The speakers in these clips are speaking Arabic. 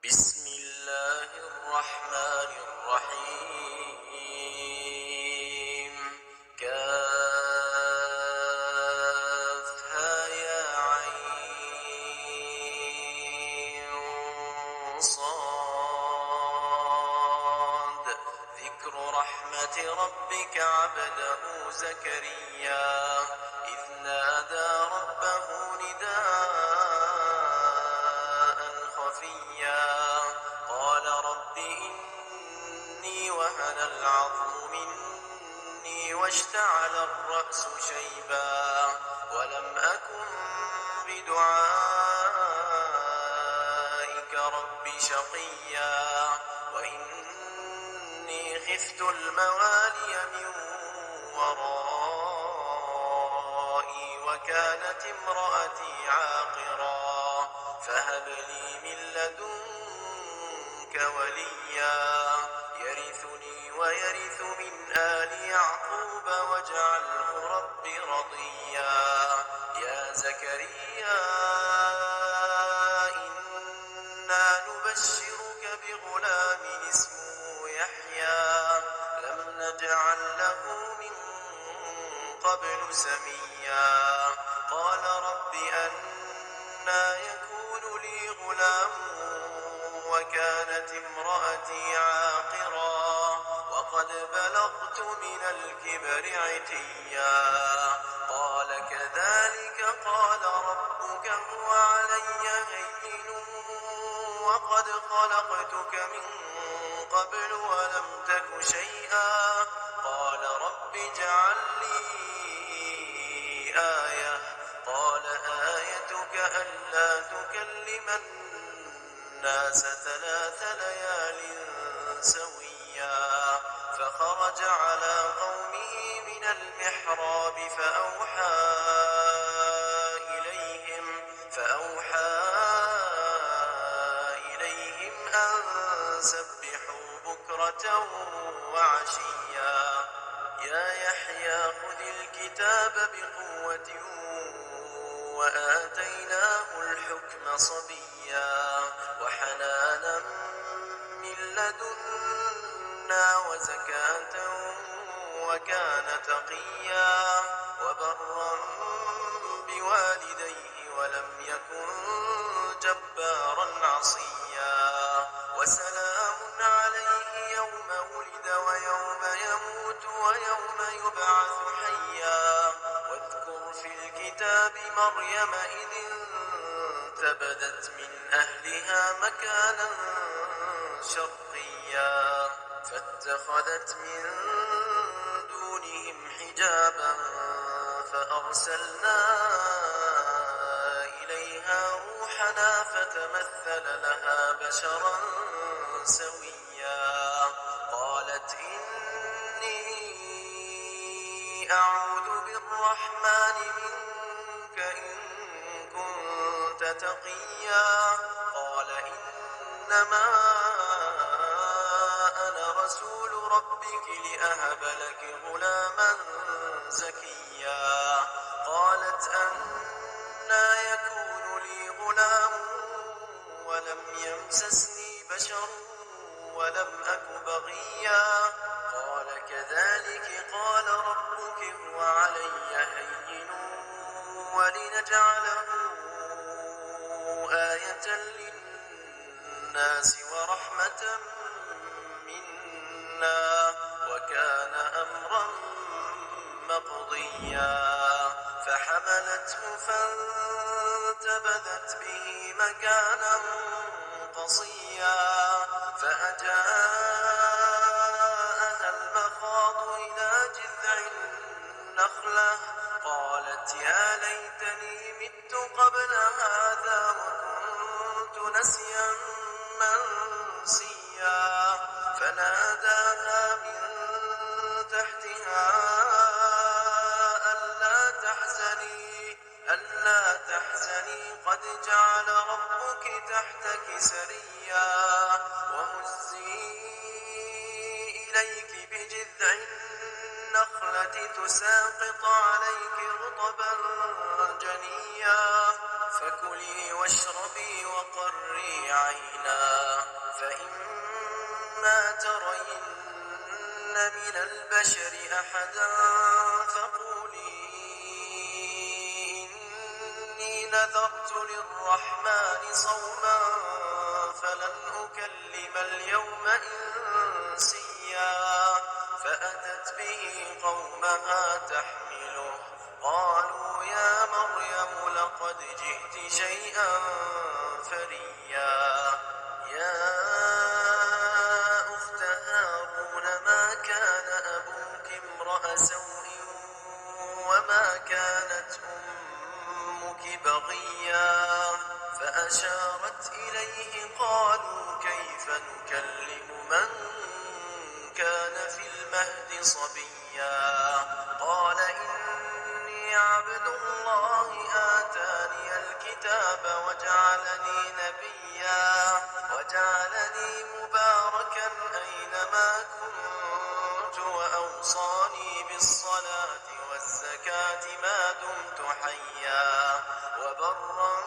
بسم الله الرحمن الرحيم كافها يا عين صاد ذكر رحمة ربك عبده زكريا إذ نادى ربه نداء خفيا قال رب إني وهن العظم مني واشتعل الرأس شيبا ولم أكن بدعائك رب شقيا وإني خفت الموالي من ورائي وكانت امرأتي عاقرا فهب لي من لدنك وليا يرثني ويرث من آل يعقوب واجعله رب رضيا يا زكريا إنا نبشرك بغلام اسمه يحيى لم نجعل له من قبل سميا قال رب أنى يكون لي غلام وكانت امرأتي عاقرا وقد بلغت من الكبر عتيا قال كذلك قال ربك هو علي هين وقد خلقتك من قبل ولم تك شيئا قال رب اجعل لي آية قال آيتك ألا تكلم الناس 3 ليال سويا فخرج على قومه من المحراب فأوحى إليهم أن سبحوا بكرة وعشيا يا يحيى خذ الكتاب بقوة وآتيناه الحكم صبيا وحنانا من لدنا وزكاة وكان تقيا وبرا بوالديه ولم يكن جبارا عصيا وسلام عليه يوم ولد ويوم يموت ويوم يبعث حيا واذكر في الكتاب مريم إذ انتبذت من أهلها مكانا شرقيا فاتخذت من دونهم حجابا فأرسلنا إليها روحنا فتمثل لها بشرا سويا قالت إني أعوذ بالرحمن منك إن كنت تقيا قال إنما أنا رسول ربك لأهب لك غلاما زكيا قالت أنى يكون لي غلام ولم يمسسني بشر ولم أك بغيا قال كذلك قال ربك هو علي هين ولنجعله آية للناس ورحمة منا وكان أمرا مقضيا فحملته فانتبذت به مكانا قصيا فأجاءها المخاض إلى جذع النخلة قالت يا ليتني مت قبل هذا وكنت نسيا منسيا فناداها من تحتها ألا تحزني قد جعل ربك تحتك سريا وهزي إليك بجذع النخلة تساقط عليك رطبا جنيا فكلي واشربي وقري عينا فإما ترين من البشر أحدا فقولي إني نذرت للرحمن صوما فلن أكلم اليوم إنسيا فأتت به قومها تحمله قالوا يا مريم لقد جئت شيئا فريا يا أخت هارون ما كان أبوك امرأ سوء وما كانت أمك بغيا فأشارت إليه قالوا كيف نكلم من كان في المهد صبيا قال إني عبد الله آتاني الكتاب وجعلني مباركا أينما كنت وأوصاني بالصلاة والزكاة ما دمت حيا وبرا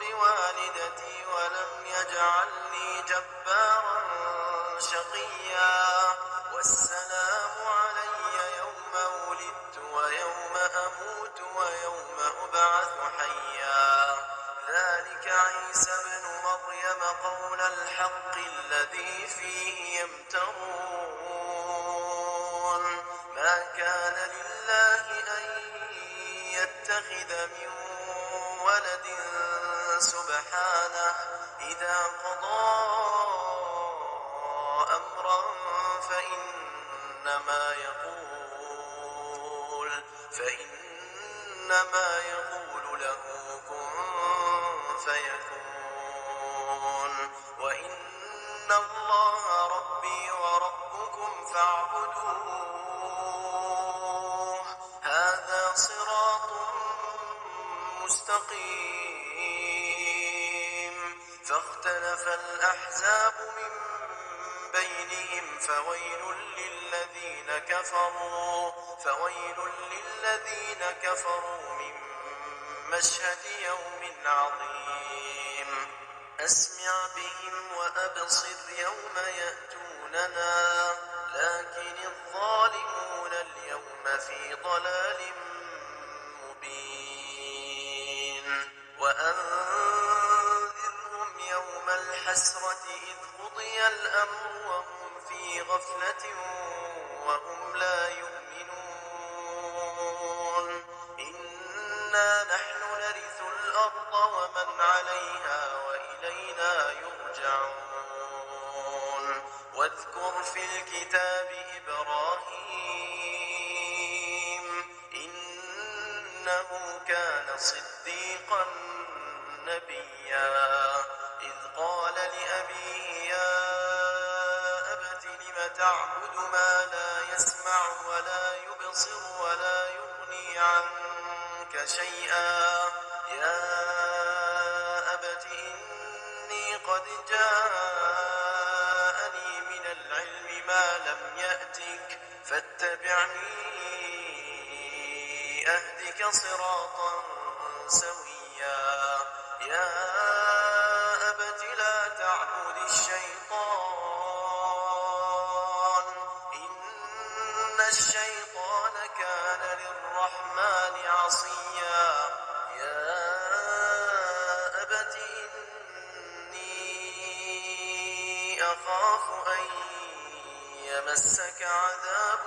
بوالدتي ولم يجعلني جبارا شقيا والسلام علي يوم ولدت ويوم أموت ويوم أبعث حيا ذلك عيسى ابن مريم قول الحق الذي فيه يمترون ما كان لله أن يتخذ من ولد سبحانه إذا قضى أمرا فإنما يقول له كن فيكون وإن الله ربي وربكم فاعبدوه هذا صراط مستقيم فاختلف الأحزاب من بينهم فويل للذين كفروا من مشهد يوم عظيم أسمع بهم وأبصر يوم يأتوننا لكن الظالمون اليوم في ضلال مبين وأنذرهم يوم الحسرة إذ قضي الأمر وهم في غفلة وهم لا يؤمنون إنا نحن نرث الأرض ومن عليها وإلينا يرجعون واذكر في الكتاب إبراهيم إنه كان صديقا نبيا إذ قال لأبيه يا أبت لم تعبد ما لا يسمع ولا يبصر ولا يغني عنك شيئا يا أبت إني قد جاءني من العلم ما لم يأتك فاتبعني أهدك صراطا سويا يا أبت لا تعبد الشيطان إن الشيطان كان للرحمن عصيا يا أبت إني أخاف أن يمسك عذاب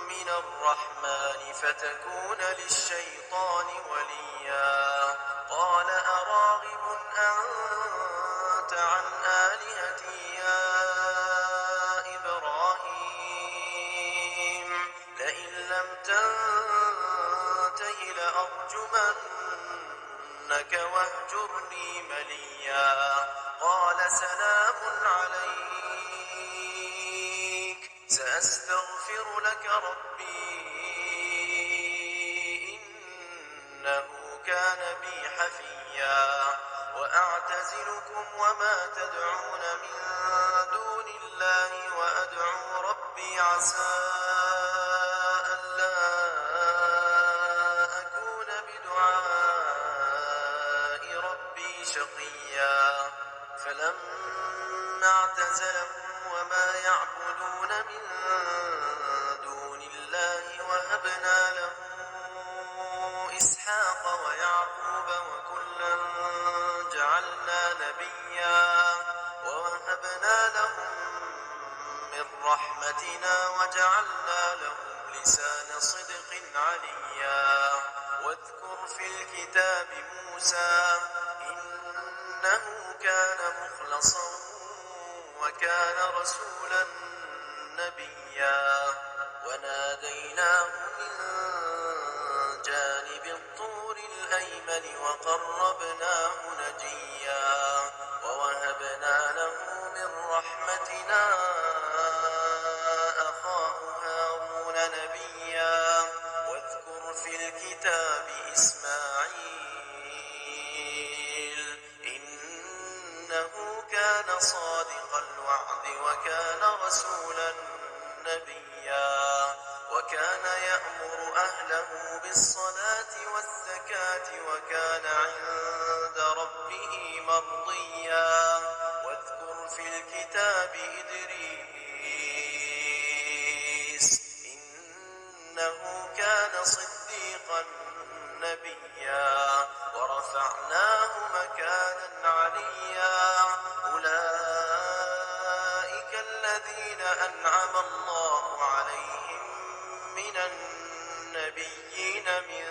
من الرحمن فتكون للشيطان وليا قال أراغب أنت عن آلهتي يا إبراهيم لئن لم تنته لأرجمنك واهجرني مليا قال سلام عليك سأستغفر لك ربي إنه كان بي حفيا وأعتزلكم وما تدعون من دون الله وأدعو ربي عسى ألا أكون بدعاء ربي شقيا فلما اعتزلهم وما يعبدون من دون الله وهبنا له إسحاق ويعقوب وكلا جعلنا نبيا ووهبنا لهم من رحمتنا وجعلنا لهم لسان صدق عليا واذكر في الكتاب موسى إنه كان مخلصا وكان رسولا نبيا وناديناه من جانب الطور الأيمن وقربناه نجيا ووهبنا له من رحمتنا أخاه هارون نبيا واذكر في الكتاب إسماعيل إنه كان صادق الوعد وكان رسولا نبيا وكان يأمر أهله بالصلاة والزكاة وكان عند ربه مرضيا واذكر في الكتاب إدريس إنه كان صديقا نبيا ورفعناه مكانا عليا أولئك الذين أنعم الله عليهم من النبيين من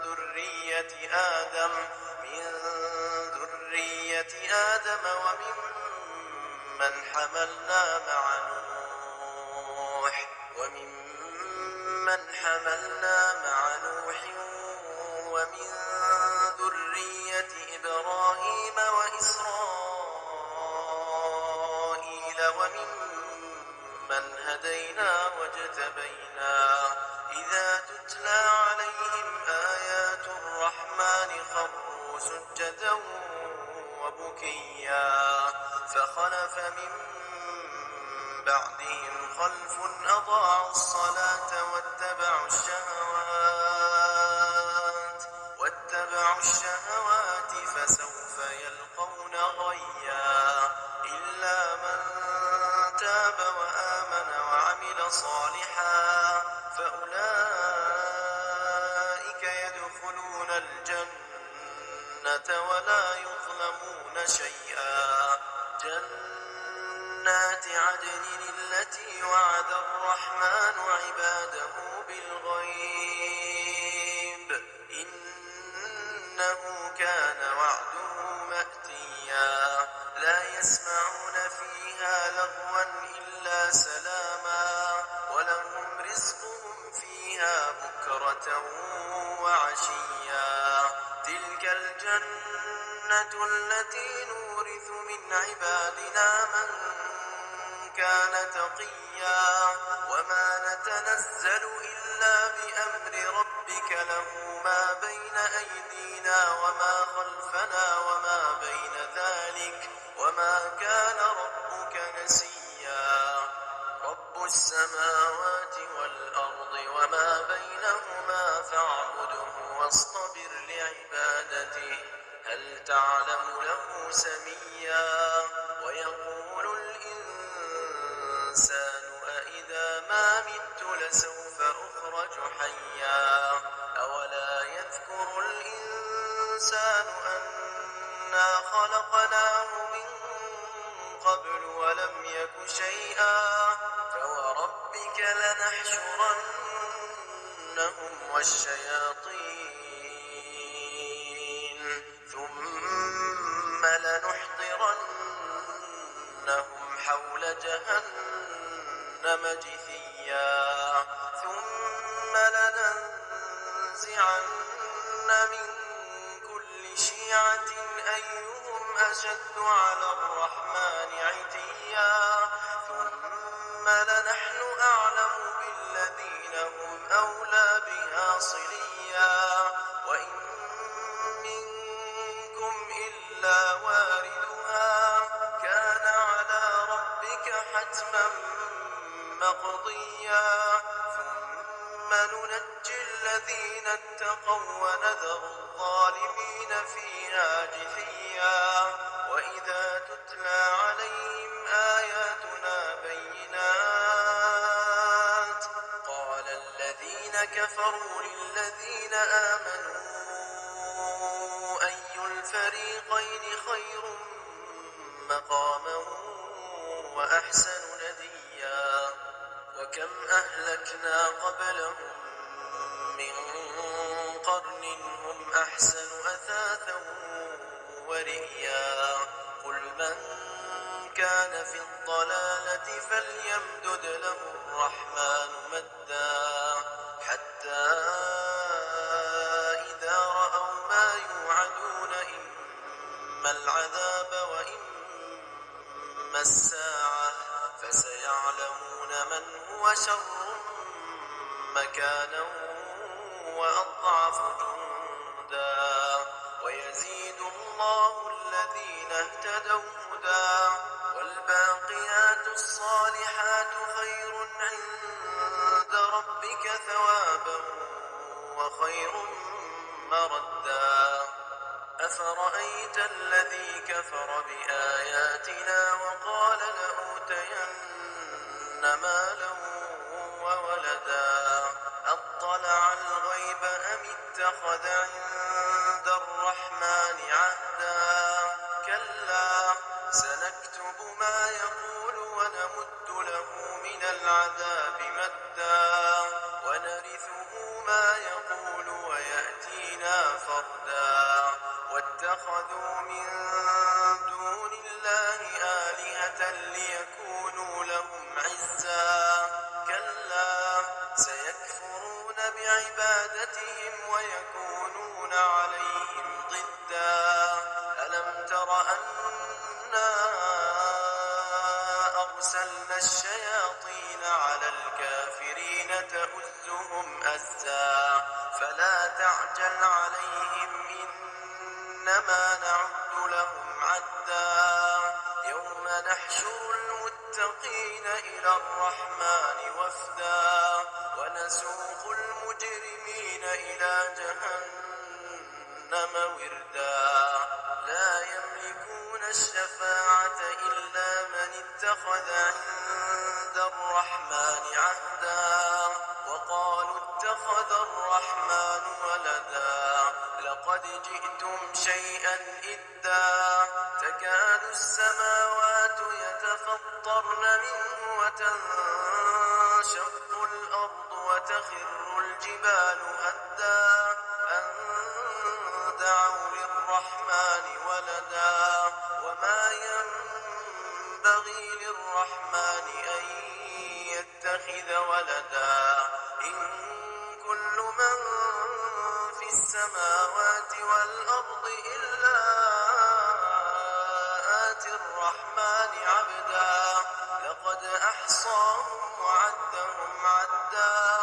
ذرية آدم وممن حملنا مع نوح ومن ذرية إبراهيم وإسرائيل وممن هدينا واجتبينا إذا تتلى عليهم آيات الرحمن خروا سجدا وبكيا فخلف من بعدهم خلف أضاعوا الصلاة واتبعوا الشهوات فسوف يلقون غيا إلا من تاب وآمن وعمل صالحا فأولئك يدخلون الجنة ولا يظلمون شيئا جنات عدن التي وعد الرحمن عباده بالغيب إنه كان وعده مأتيا لا يسمعون فيها لغوا إلا سلاما ولهم رزقهم فيها بكرة وعشيا تلك الجنة التي نورث من عبادنا من كان تقيا وما نتنزل إلا بأمر ربك له ما بين أيدينا وما خلفنا وما بين ذلك وما كان ربك نسيا رب السماوات والأرض وما بينهما فاعبده واصطبر لعبادته هل تعلم له سميا ويقول الإنسان أإذا ما مت لسوف أخرج حيا أولا يذكر الإنسان أنا خلقناه من قبل ولم يك شيئا فوربك لنحشرنهم والشياطين ثم لنحضرنهم حول جهنم جثيا ثم لننزعن من كل شيعة أيهم أشد على الرحمن عتيا ثم لنحن أعلم بالذين هم أولى بها صليا وإن منكم إلا واردها كان على ربك حتما مقضيا ثم ننجي الذين اتقوا ونذر الظالمين فيها جثيا وإذا كفروا للذين آمنوا أي الفريقين خير مقاما وأحسن نديا وكم أهلكنا قبلهم من قرن هم أحسن أثاثا ورئيا قل من كان في الضلالة فليمدد له الرحمن مدا حتى إذا رأوا ما يوعدون إما العذاب وإما الساعة فسيعلمون من هو شر مكانا وأضعف جندا ويزيد الله الذين اهتدوا هدى والباقيات الصالحات خير عند ربك ثوابا وخير مردا أفرأيت الذي كفر بآياتنا وقال لأوتين مالا وولدا أطلع الغيب أم اتخذ عند الرحمن عهدا كلا سنكتب ما يقول ونمد له من العذاب مدا ونرثه ما يقول ويأتينا فردا واتخذوا من دون الله آلهة ليكونوا لهم عزا كلا سيكفرون بعبادتهم ويكونون عليهم ضدا ألم تر أنا أرسلنا الشياطين على الكافرين تؤزهم أزا فلا تعجل عليهم إنما نعد لهم عدا يوم نحشر المتقين إلى الرحمن وفدا ونسوق المجرمين إلى جهنم وردا لا يملكون الشفاعة إلا من اتخذ عند الرحمن عهدا وقالوا اتخذ الرحمن ولدا لقد جئتم شيئا إدا تكاد السماوات يتفطرن منه وتنشق الأرض وتخر الجبال هدا أن دعوا للرحمن ولدا وما ينبغي للرحمن أن يتخذ ولدا إن كل من في السماوات والأرض إلا آتي الرحمن عبدا لقد أحصاهم وعدهم عدا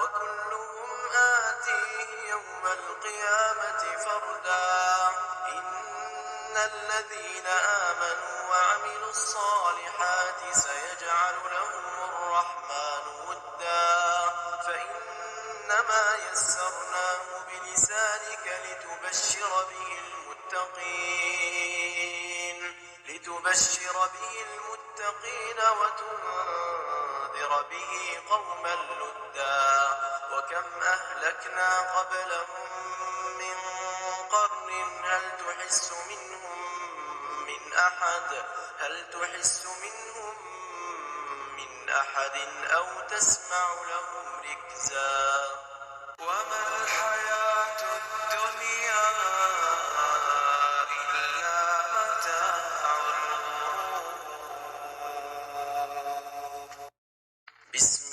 وكلهم آتيه يوم القيامة فردا إن الذين آمنوا وعملوا الصالحات سيجعل لهم الرحمن ودا فإنما يسرناه بلسانك لتبشر به المتقين وتنذر به قوما لدا وكم أهلكنا قبلهم من قرن هل تحس منهم من أحد أو تسمع لهم ركزا وما الحياة الدنيا إلا متاع الغرور بسم